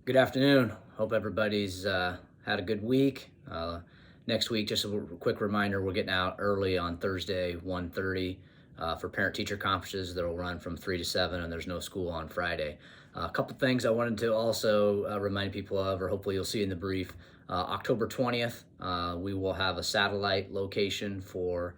Good afternoon. Hope everybody's had a good week. Next week, just a quick reminder, we're getting out early on Thursday, 1:30 for parent-teacher conferences that will run from 3 to 7, and there's no school on Friday. A couple things I wanted to also remind people of, or hopefully you'll see in the brief. October 20th, we will have a satellite location for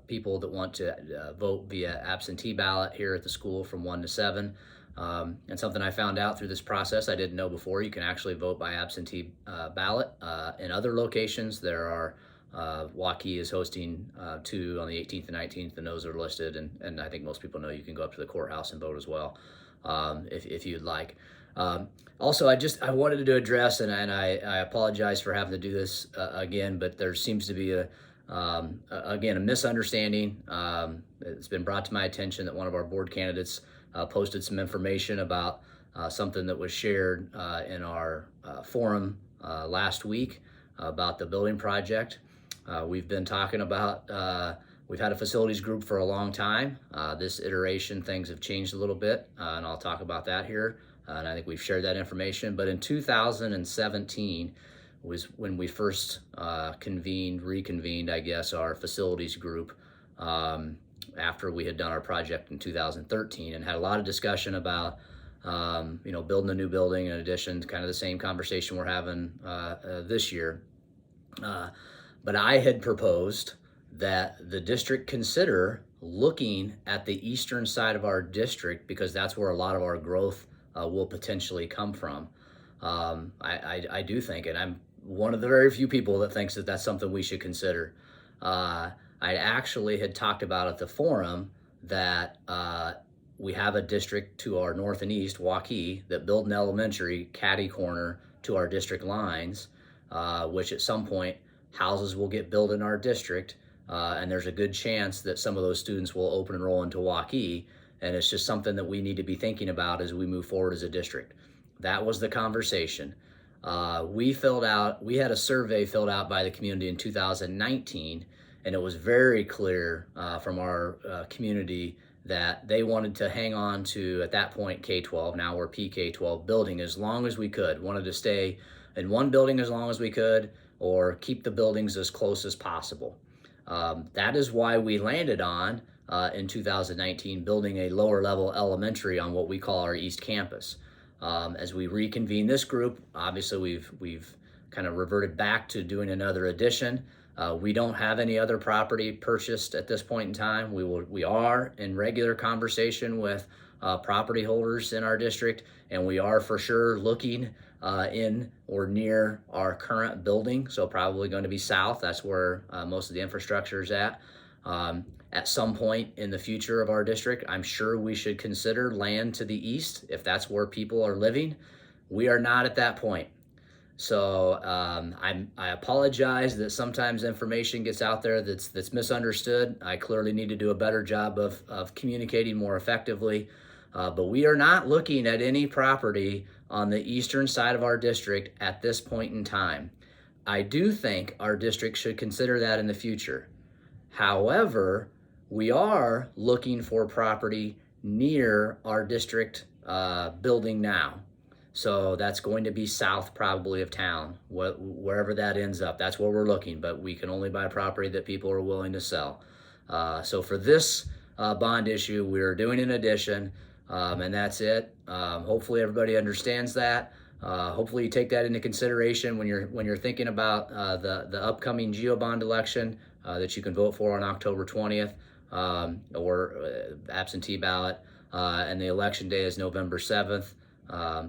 people that want to vote via absentee ballot here at the school from 1 to 7. And something I found out through this process I didn't know before, you can actually vote by absentee ballot in other locations. There are Waukee is hosting two on the 18th and 19th, and those are listed, and I think most people know you can go up to the courthouse and vote as well, if you'd like. Also, I wanted to address, and I apologize for having to do this again, but there seems to be a misunderstanding. It's been brought to my attention that one of our board candidates posted some information about something that was shared in our forum last week about the building project. We've been talking about, we've had a facilities group for a long time. This iteration, things have changed a little bit, and I'll talk about that here. And I think we've shared that information. But in 2017 was when we first reconvened, I guess, our facilities group. After we had done our project in 2013 and had a lot of discussion about, building a new building in addition to kind of the same conversation we're having this year. But I had proposed that the district consider looking at the eastern side of our district because that's where a lot of our growth will potentially come from. I do think, and I'm one of the very few people that thinks that that's something we should consider. I actually had talked about at the forum that we have a district to our north and east, Waukee, that built an elementary catty corner to our district lines, which at some point houses will get built in our district, and there's a good chance that some of those students will open and roll into Waukee, and it's just something that we need to be thinking about as we move forward as a district. That was the conversation. We had a survey filled out by the community in 2019, and it was very clear from our community that they wanted to hang on to, at that point, K-12, now we're PK-12 building as long as we could, wanted to stay in one building as long as we could, or keep the buildings as close as possible. That is why we landed on, in 2019, building a lower level elementary on what we call our East Campus. As we reconvene this group, obviously we've kind of reverted back to doing another addition. We don't have any other property purchased at this point in time. We are in regular conversation with property holders in our district, and we are for sure looking in or near our current building. So probably going to be south. That's where most of the infrastructure is at. At some point in the future of our district, I'm sure we should consider land to the east if that's where people are living. We are not at that point. So I apologize that sometimes information gets out there that's misunderstood. I clearly need to do a better job of communicating more effectively. But we are not looking at any property on the eastern side of our district at this point in time. I do think our district should consider that in the future. However, we are looking for property near our district building now. So that's going to be south probably of town, wherever that ends up. That's where we're looking, but we can only buy property that people are willing to sell. So for this bond issue, we're doing an addition, and that's it. Hopefully everybody understands that. Hopefully you take that into consideration when you're thinking about the upcoming GEO bond election that you can vote for on October 20th, or absentee ballot, and the election day is November 7th.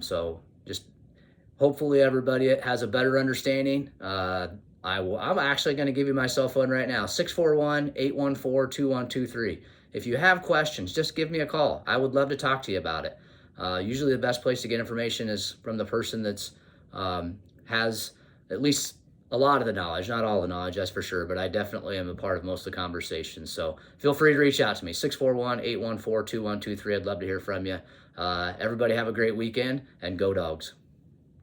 So just hopefully everybody has a better understanding. I'm actually going to give you my cell phone right now, 641-814-2123. If you have questions, just give me a call. I would love to talk to you about it. Usually the best place to get information is from the person that's has at least a lot of the knowledge, not all the knowledge, that's for sure, but I definitely am a part of most of the conversations. So feel free to reach out to me, 641-814-2123. I'd love to hear from you. Everybody have a great weekend, and go Dogs.